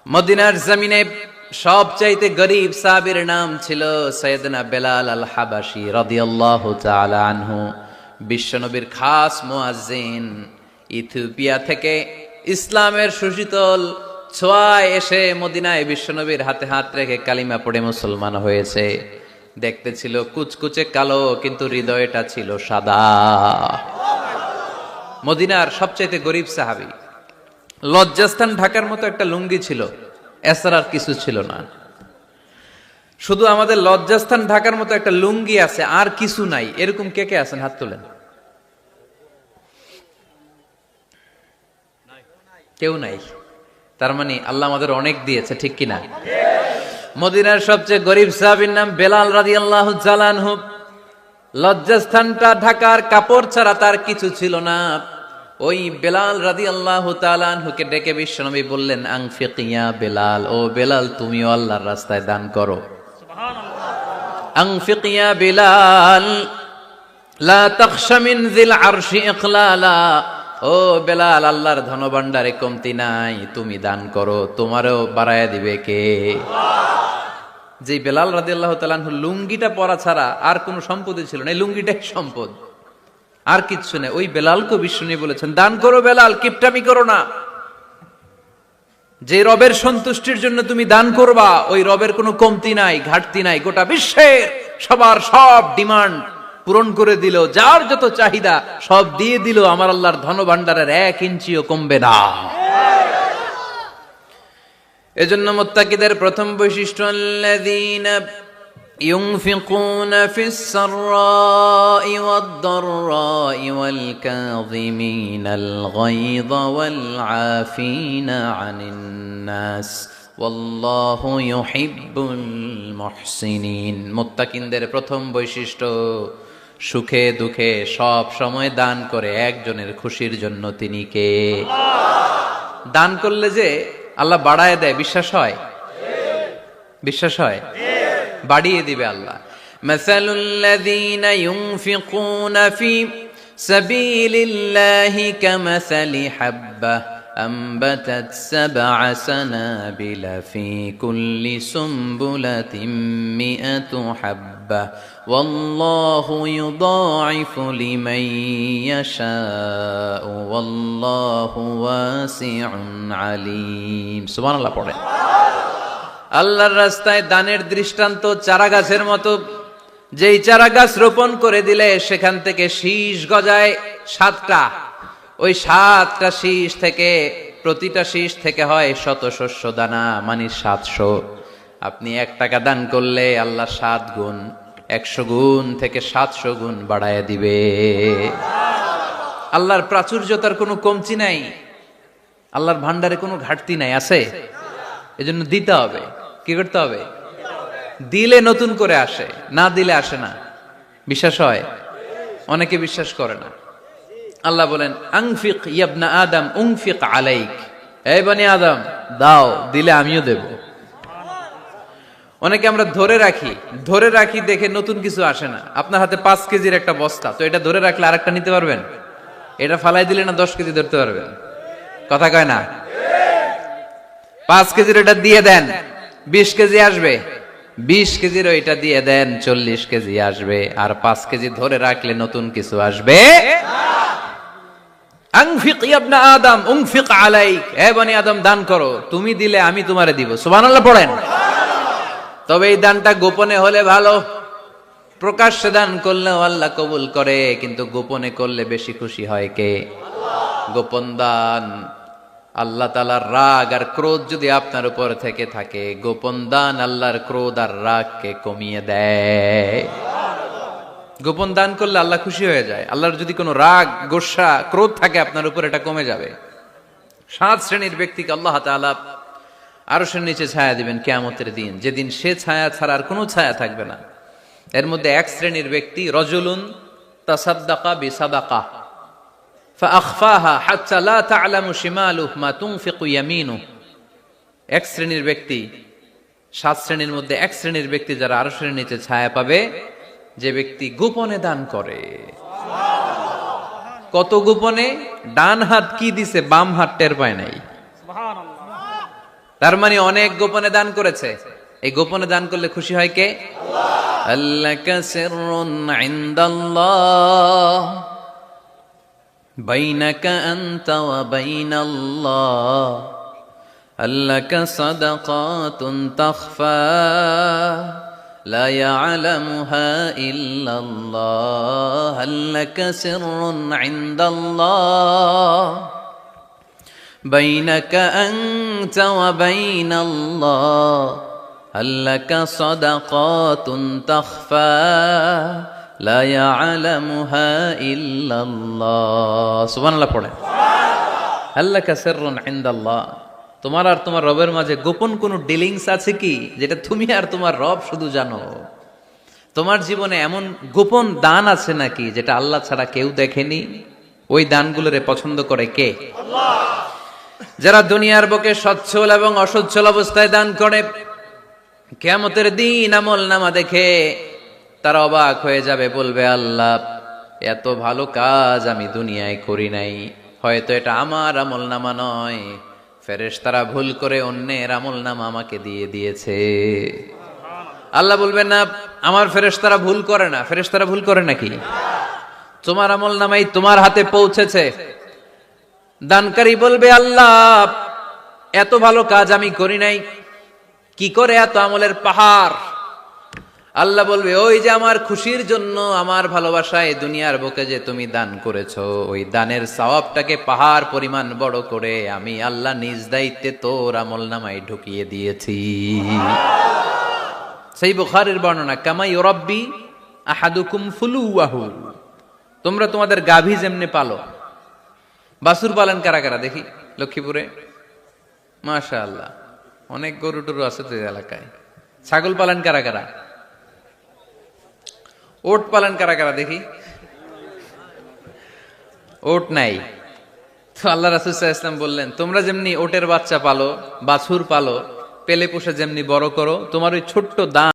মদিনার জমিনে সবচাইতে গরীব সাহাবীর নাম ছিল সৈয়দনা বেলাল আল হাবাসী রাদিয়াল্লাহু তাআলা আনহু। বিশ্বনবীর খাস মুয়াজ্জিন, ইথিওপিয়া থেকে ইসলামের সুশীতল ছোঁয়ায় এসে মদিনায় বিশ্বনবীর হাতে হাত রেখে কালিমা পড়ে মুসলমান হয়েছে। দেখতে ছিল কুচকুচে কালো, কিন্তু হৃদয়টা ছিল সাদা। মদিনার সবচাইতে গরীব সাহাবী। লজ্জাস্থান ঢাকার মতো একটা লুঙ্গি ছিল, এছাড়া আর কিছু ছিল না। শুধু আমাদের লজ্জাস্থান ঢাকার মতো একটা লুঙ্গি আছে, আর কিছু নাই। এরকম কে কে আছেন? হাত তোলেন। কেউ নাই। তার মানে আল্লাহ আমাদের অনেক দিয়েছে, ঠিক কিনা? মদিনার সবচেয়ে গরীব সাহাবীর নাম বেলাল রাদিয়াল্লাহু তাআলা আনহু। লজ্জাস্থানটা ঢাকার কাপড় ছাড়া তার কিছু ছিল না। ওই বেলাল রাদিয়াল্লাহু তাআলা আনহুকে ডেকে বিশ্বনবী বললেন, আনফিক ইয়া বেলাল, ও বেলাল তুমিও আল্লাহর রাস্তায় দান করো। সুবহানাল্লাহ। আনফিক ইয়া বেলাল লা তাখশা মিন যিল আরশি ইকলালা, ও বেলাল আল্লাহর ধনভাণ্ডারে কমতি নাই, তুমি দান করো, তোমারও বাড়ায়া দিবে কে? যে বেলাল রাদিয়াল্লাহু তাআলা আনহু লুঙ্গিটা পরা ছাড়া আর কোনো সম্পদই ছিল না, এই লুঙ্গিটাই সম্পদ, আর কিচ্ছু নেই। ওই বেলালকে বিষ্ণু বলেছেন, দান করো বেলাল, কিপটামি করো না। যে রবের সন্তুষ্টির জন্য তুমি দান করবা, ওই রবের কোনো কমতি নাই, ঘাটতি নাই। গোটা বিশ্বের সবার সব ডিমান্ড পূরণ করে দিল, যার যত চাহিদা সব দিয়ে দিল, আমার আল্লাহর ধনভাণ্ডারের 1 ইঞ্চিও কমবে না। এজন্য মুত্তাকিদের প্রথম বৈশিষ্ট্য, আল্লাযীনা ينفقون في السراء والضراء والكاظمين الغيظ والعافين عن الناس والله يحب المحسنين। মুত্তাকিনদের প্রথম বৈশিষ্ট্য, সুখে দুঃখে সব সময় দান করে একজনের খুশির জন্য। তিনি কে? দান করলে যে আল্লাহ বাড়ায় দেয়, বিশ্বাস হয়? বিশ্বাস হয়? বাড়িয়ে দিবে আল্লাহ। মাসালুল্লাযীনা ইউনফিকুনা ফি সাবিলিল্লাহি কামাসালি হাব্বাহ আনবাতাত সাবআ সানাবিলা ফি কুল্লি সুমবুলাতিন মিআতু হাব্বাহ ওয়াল্লাহু ইউদাঈফু লিমান ইয়াশাউ ওয়াল্লাহু ওয়াসিউন আলীম। সুবহানাল্লাহ পড়ে। আল্লাহর রাস্তায় দানের দৃষ্টান্ত চারা গাছের মতো। যেই চারা গাছ রোপণ করে দিলে সেখান থেকে শীষ গজায় 7টা। ওই 7টা শীষ থেকে, প্রতিটা শীষ থেকে হয় শত শস্য দানা, মানে 700। আপনি 1 টাকা দান করলে আল্লাহ 7 গুণ, 100 গুণ থেকে 700 গুণ বাড়ায় দিবে। আল্লাহর প্রাচুর্যতার কোনো কমতি নাই, আল্লাহর ভান্ডারে কোনো ঘাটতি নাই। আছে? এজন্য দিতে হবে। কি করতে হবে? দিলে নতুন করে আসে, না দিলে আসে না। বিশ্বাস হয়? অনেকে বিশ্বাস করে না। আল্লাহ বলেন, আনফিক ইবনা আদম উনফিক আলাইক, এই বনি আদম দাও, দিলে আমিও দেব। অনেকে আমরা ধরে রাখি দেখে নতুন কিছু আসে না। আপনার হাতে 5 কেজির একটা বস্তা, তো এটা ধরে রাখলে আরেকটা নিতে পারবেন? এটা ফালাই দিলে না 10 কেজি ধরতে পারবেন? কথা কয় না? 5 কেজির এটা দিয়ে দেন, 20 কেজি আসবে। 20 কেজির ওইটা দিয়ে দেন, 40 কেজি আসবে। আর 5 কেজি ধরে রাখলে নতুন কিছু আসবে। আনফিক ইবনা আদম উনফিক আলাইক, হে বনি আদম দান করো, তুমি দিলে আমি তোমারে দিব। সুবহানাল্লাহ পড়েন। তবে এই দানটা গোপনে হলে ভালো। প্রকাশ্যে দান করলেও আল্লাহ কবুল করে, কিন্তু গোপনে করলে বেশি খুশি হয় কে? গোপন দান। আল্লাহ তাআলার রাগ আর ক্রোধ যদি আপনার উপর থেকে থাকে, গোপন দান আল্লাহর ক্রোধ আর রাগকে কমিয়ে দেয়। গোপন দান করলে আল্লাহ খুশি হয়ে যায়। আল্লাহর যদি কোনো রাগ, গোসা, ক্রোধ থাকে আপনার উপর, এটা কমে যাবে। 7 শ্রেণীর ব্যক্তিকে আল্লাহ তাআলা আরশের নিচে ছায়া দিবেন কিয়ামতের দিন, যেদিন সে ছায়া ছাড়া আর কোনো ছায়া থাকবে না। এর মধ্যে 1 শ্রেণীর ব্যক্তি, রজুলুন তাসাদ্দাকা বিসাদাকা ফাআখফাহা হাত্তা লা তা'লামু শিমালুহু মা তুনফিকু ইয়ামিনুহু। 1 শ্রেণীর ব্যক্তি, 7 শ্রেণীর মধ্যে 1 শ্রেণীর ব্যক্তি যারা আরশের নিচে ছায়া পাবে, যে ব্যক্তি গোপনে দান করে। কত গোপনে? ডান হাত কি দিছে, বাম হাত টের পায় নাই। তার মানে অনেক গোপনে দান করেছে। এই গোপনে দান করলে খুশি হয় কে? আল্লাকা সিররুন ইনদাল্লাহ বাইনাকা আনতা ওয়া বাইনাল্লাহ আল্লাকা সাদাকাতুন তাখফা লা ইয়ালামুহা ইল্লাল্লাহ আল্লাকা সিররুন ইনদাল্লাহ বাইনাকা আনতা ওয়া বাইনাল্লাহ আল্লাকা সাদাকাতুন তাখফা লা ইয়ালামুহা ইল্লাল্লাহ। সুবহানাল্লাহ পড়ে। আল্লাকা সিররুন ইনদাল্লাহ, তোমার আর তোমার রবের মাঝে গোপন কোনো ডিলিংস আছে কি যেটা তুমি আর তোমার রব শুধু জানো? তোমার জীবনে এমন গোপন দান আছে নাকি যেটা আল্লাহ ছাড়া কেউ দেখেনি? ওই দানগুলোরে পছন্দ করে কে? আল্লাহ। যারা দুনিয়ার বুকে সচ্ছল এবং অসচ্ছল অবস্থায় দান করে, কিয়ামতের দিন আমল নামা দেখে তারা অবাক হয়ে যাবে, বলবে আল্লাহ এত ভালো কাজ আমি দুনিয়ায় করি নাই, হয়তো এটা আমার আমল নামা নয়, ফেরেশতারা ভুল করে অন্যের আমল নামা আমাকে দিয়ে দিয়েছে। আল্লাহ বলবেন না আমার ফেরেশতারা ভুল করে না। ফেরেশতারা ভুল করে নাকি? তোমার আমল নামাই তোমার হাতে পৌঁছেছে। দানকারী বলবে আল্লাহ এত ভালো কাজ আমি করি নাই, কি করে এত আমলের পাহাড়? আল্লাহ বলবে ওই যে আমার খুশির জন্য, আমার ভালোবাসায় দুনিয়ার বুকে যে তুমি দান করেছো, ওই দানের সওয়াবটাকে পাহাড় পরিমাণ বড় করে আমি আল্লাহ নিজ দায়িত্বে তোর আমল নামায় ঢুকিয়ে দিয়েছি। সেই বুখারীর বর্ণনা, কামা ইউরাব্বি আহাদুকুম ফুলুয়াহু, তোমরা তোমাদের গাভী যেমনে পালো। বাছুর পালন কারা কারা দেখি লক্ষ্মীপুরে? মাশাআল্লাহ, অনেক গরু টরু আছে তো এলাকায়। ছাগল পালন কারা কারা? ওট পালন কারা কারা দেখি? ওট নাই তো আল্লাহ রাসূল সাল্লাল্লাহু আলাইহি ওয়াসাল্লাম বললেন তোমরা যেমনি ওটের বাচ্চা পালো, বাছুর পালো, পেলে পুষে যেমনি বড় করো, তোমার ওই ছোট্ট দান